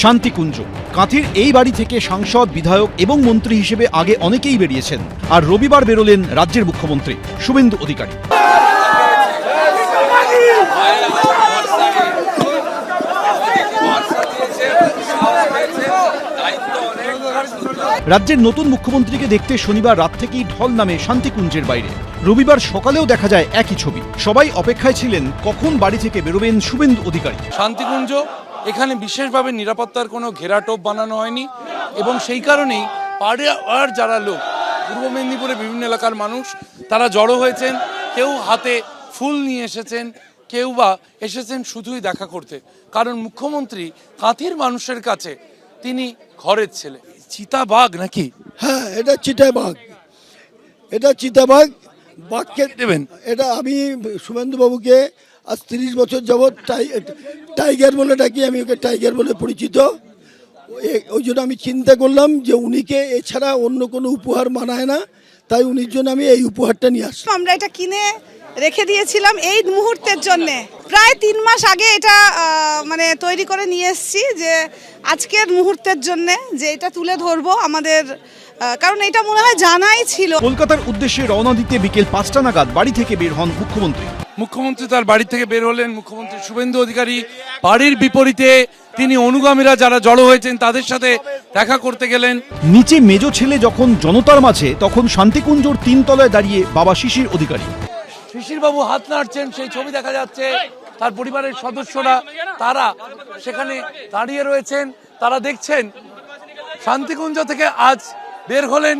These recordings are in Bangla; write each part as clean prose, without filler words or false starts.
শান্তিকুঞ্জ। কাঁথির এই বাড়ি থেকে সাংসদ, বিধায়ক এবং মন্ত্রী হিসেবে আগে অনেকেই বেরিয়েছেন। আর রবিবার বেরোলেন রাজ্যের মুখ্যমন্ত্রী শুভেন্দু অধিকারী। রাজ্যের নতুন মুখ্যমন্ত্রীকে দেখতে শনিবার রাত থেকেই ঢল নামে শান্তিকুঞ্জের বাইরে। রবিবার সকালেও দেখা যায় একই ছবি। সবাই অপেক্ষায় ছিলেন কখন বাড়ি থেকে বেরোবেন শুভেন্দু অধিকারী। শান্তিকুঞ্জ এখানে বিশেষভাবে নিরাপত্তার কোনো ঘেরাটোপ বানানো হয়নি এবং সেই কারণেই পাড়ার যারা লোক, পূর্ব মেদিনীপুরে বিভিন্ন এলাকার মানুষ, তারা জড়ো হয়েছেন। কেউ হাতে ফুল নিয়ে এসেছেন, কেউ বা এসেছেন শুধুই দেখা করতে। কারণ মুখ্যমন্ত্রী কাঁথির মানুষের কাছে তিনি ঘরের ছেলে। চিতাবাঘ নাকি? হ্যাঁ, এটা চিতাবাঘ। এটা চিতাবাঘ। বাঘকে দেবেন? এটা আমি শুভেন্দু বাবুকে আজ 30 বছর যাবৎ টাইগার বলে ডাকি। আমি ওকে টাইগার বলে পরিচিত। ওই জন্য আমি চিন্তা করলাম যে উনিকে এছাড়া অন্য কোনো উপহার মানায় না, তাই উনির জন্য আমি এই উপহারটা নিয়ে আসি। আমরা এটা কিনে রেখে দিয়েছিলাম এই মুহূর্তের জন্য। প্রায় 3 মাস আগে এটা মানে তৈরি করে নিয়ে এসেছি যে আজকের মুহূর্তের জন্য যে এটা তুলে ধরবো আমাদের, কারণ এটা মনে হয় জানাই ছিল। কলকাতার উদ্দেশ্যে রওনা দিতে বিকেল 5টা নাগাদ বাড়ি থেকে বের হন মুখ্যমন্ত্রী তার বাড়ি থেকে বের হলেন। মুখ্যমন্ত্রী শুভেন্দু অধিকারী বাড়ির বিপরীতে তিনি অনুগামীরা যারা জড়ো হয়েছেন তাদের সাথে দেখা করতে গেলেন। নিচে মেজো ছেলে যখন জনতার মাঝে, তখন শান্তিকুঞ্জর 3 তলায় দাঁড়িয়ে বাবা শিশির অধিকারী। শিশিরবাবু হাত নাড়ছেন, সেই ছবি দেখা যাচ্ছে। তার পরিবারের সদস্যরা তারা সেখানে দাঁড়িয়ে রয়েছেন, তারা দেখছেন শান্তিকুঞ্জ থেকে আজ বের হলেন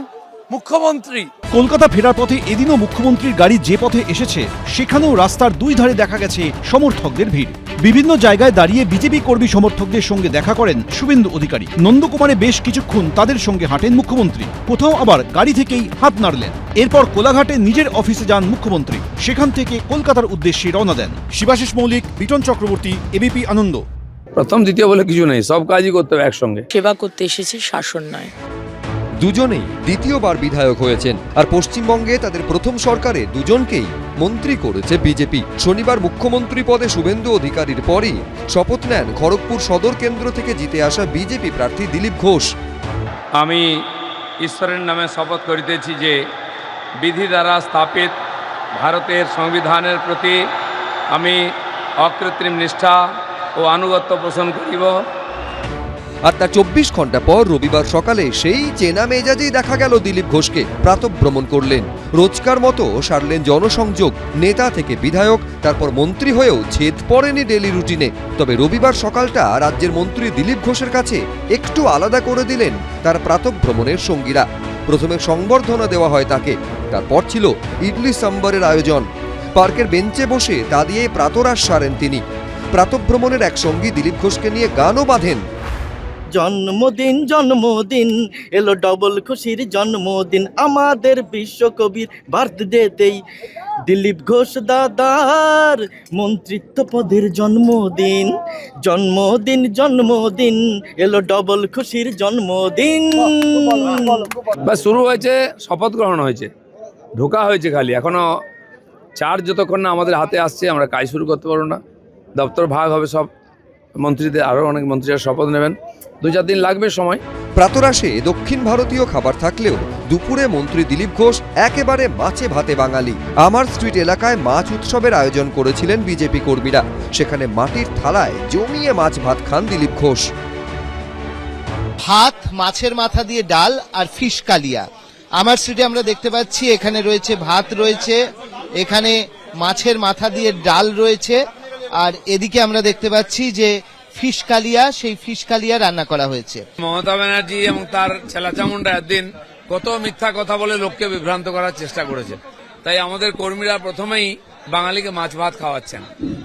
মুখ্যমন্ত্রী। কলকাতা ফেরার পথে এদিনও মুখ্যমন্ত্রীর গাড়ি যে পথে এসেছে সেখানেও রাস্তার 2 ধারে দেখা গেছে সমর্থকদের ভিড়। বিভিন্ন জায়গায় দাঁড়িয়ে বিজেপি কর্মী সমর্থকদের সঙ্গে দেখা করেন শুভেন্দু অধিকারী। নন্দকুমারে বেশ কিছুক্ষণ তাদের সঙ্গে হাঁটেন মুখ্যমন্ত্রী। কোথাও আবার গাড়ি থেকেই হাত নাড়লেন। এরপর কোলাঘাটে নিজের অফিসে যান মুখ্যমন্ত্রী। সেখান থেকে কলকাতার উদ্দেশ্যে রওনা দেন। শিবাশিস মৌলিক, বিটন চক্রবর্তী, এবিপি আনন্দ। প্রথম দ্বিতীয় বলে কিছু নেই, সব কাজই করতে হবে একসঙ্গে। সেবা করতে এসেছে, শাসন নয়। দুজনেই দ্বিতীয়বার বিধায়ক হয়েছেন, আর পশ্চিমবঙ্গে তাদের প্রথম সরকারে দুজনকেই মন্ত্রী করেছে বিজেপি। শনিবার মুখ্যমন্ত্রী পদে শুভেন্দু অধিকারীর পরই শপথ নেন খড়গপুর সদর কেন্দ্র থেকে জিতে আসা বিজেপি প্রার্থী দিলীপ ঘোষ। আমি ঈশ্বরের নামে শপথ করিতেছি যে বিধি দ্বারা স্থাপিত ভারতের সংবিধানের প্রতি আমি অকৃত্রিম নিষ্ঠা ও আনুগত্য পোষণ করিব। আর তার 24 ঘন্টা পর রবিবার সকালে সেই চেনা মেজাজেই দেখা গেল দিলীপ ঘোষকে। প্রাতঃভ্রমণ করলেন, রোজকার মতো সারলেন জনসংযোগ। নেতা থেকে বিধায়ক, তারপর মন্ত্রী হয়েও ছেদ পড়েনি ডেলি রুটিনে। তবে রবিবার সকালটা রাজ্যের মন্ত্রী দিলীপ ঘোষের কাছে একটু আলাদা করে দিলেন তার প্রাতঃভ্রমণের সঙ্গীরা। প্রথমে সংবর্ধনা দেওয়া হয় তাকে, তারপর ছিল ইডলি সাম্বরের আয়োজন। পার্কের বেঞ্চে বসে তা দিয়ে প্রাতরাশ সারেন তিনি। প্রাতঃভ্রমণের এক সঙ্গী দিলীপ ঘোষকে নিয়ে গানও বাঁধেন। জন্মদিন জন্মদিন এলো ডবল খুশির জন্মদিন, আমাদের বিশ্বকবির বার্থডেতেই দিলীপ ঘোষ দাদার মন্ত্রিত্ব পদের জন্মদিন। জন্মদিন জন্মদিন এলো ডবল খুশির জন্মদিন। বা শুরু হয়েছে, শপথ গ্রহণ হয়েছে, ঢোকা হয়েছে খালি। এখনো চার্জ যতক্ষণ না আমাদের হাতে আসছে আমরা কাজ শুরু করতে পারবো না। দপ্তর ভাগ হবে, সব মন্ত্রীদের, আরও অনেক মন্ত্রীরা শপথ নেবেন। 2-4 দিন লাগবে সময়। প্রাতরাশে দক্ষিণ ভারতীয় খাবার থাকলেও দুপুরে মন্ত্রী দিলীপ ঘোষ একেবারে মাছে ভাতে বাঙালি। আমার স্ট্রিট এলাকায় মাছ উৎসবের আয়োজন করেছিলেন বিজেপি কর্মীরা। সেখানে মাটির থালায় জমিয়ে মাছ ভাত খান দিলীপ ঘোষ। ভাত, মাছের মাথা দিয়ে ডাল আর ফিশ কালিয়া। আমার স্ট্রিটে আমরা দেখতে পাচ্ছি এখানে রয়েছে ভাত, রয়েছে এখানে মাছের মাথা দিয়ে ডাল রয়েছে, আর এদিকে আমরা দেখতে পাচ্ছি যে ফিশ কালিয়া, সেই ফিশ কালিয়া রান্না করা হয়েছে। মমতা ব্যানার্জি এবং তার ছেলাচামুন্ডা একদিন কত মিথ্যা কথা বলে লোককে বিভ্রান্ত করার চেষ্টা করেছে। তাই আমাদের কর্মীরা প্রথমেই বাঙালিকে মাছ ভাত খাওয়াচ্ছেন,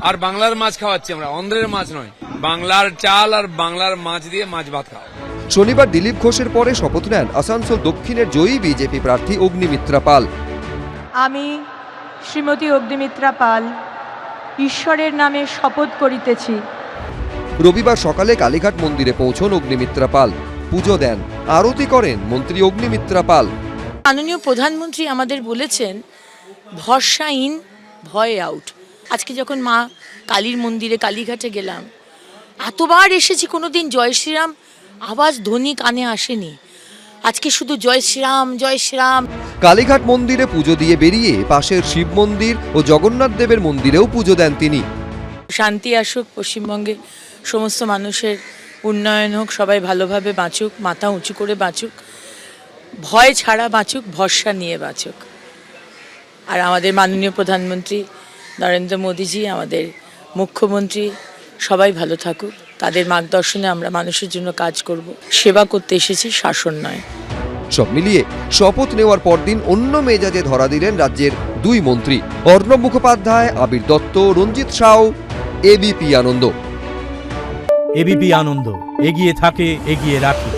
আর বাংলার মাছ খাওয়াচ্ছি আমরা, অন্ধ্রের মাছ নয়। বাংলার চাল আর বাংলার মাছ দিয়ে মাছ ভাত খাওয়া। শনিবার দিলীপ ঘোষের পরে শপথ নেন আসানসোল দক্ষিণের জয়ী বিজেপি প্রার্থী অগ্নিমিত্রা পাল। আমি শ্রীমতী অগ্নিমিত্রা পাল ঈশ্বরের নামে শপথ করিতেছি। রবিবার সকালে কালীঘাট মন্দিরে পৌঁছন অগ্নিমিত্রা পাল, পুজো দেন, আরতি করেন মন্ত্রী অগ্নিমিত্রা পাল। মাননীয় প্রধানমন্ত্রী আমাদের বলেছেন ভরসা ইন, ভয় আউট। আজকে যখন মা কালীর মন্দিরে কালীঘাটে গেলাম, এতবার এসেছি, কোনোদিন জয় শ্রীরাম আওয়াজ ধ্বনি কানে আসেনি। আজকে শুধু জয় শ্রীরাম জয় শ্রীরাম। কালীঘাট মন্দিরে পুজো দিয়ে বেরিয়ে পাশের শিব মন্দির ও জগন্নাথ দেবের মন্দিরেও পুজো দেন তিনি। শান্তি আসুক, পশ্চিমবঙ্গে সমস্ত মানুষের উন্নয়ন হোক, সবাই ভালোভাবে বাঁচুক, মাথা উঁচু করে বাঁচুক, ভয় ছাড়া বাঁচুক, ভরসা নিয়ে বাঁচুক। আর আমাদের মাননীয় প্রধানমন্ত্রী নরেন্দ্র মোদীজি, আমাদের মুখ্যমন্ত্রী সবাই ভালো থাকুক। তাদের মার্গদর্শনে আমরা মানুষের জন্য কাজ করব। সেবা করতে এসেছি, শাসন নয়। সব মিলিয়ে শপথ নেওয়ার পরদিন অন্য মেজাজে ধরা দিলেন রাজ্যের দুই মন্ত্রী অর্ণব মুখোপাধ্যায়, আবির দত্ত, রঞ্জিত সাউ। এবিপি আনন্দ। এবিপি আনন্দ, এগিয়ে থাকে, এগিয়ে রাখে।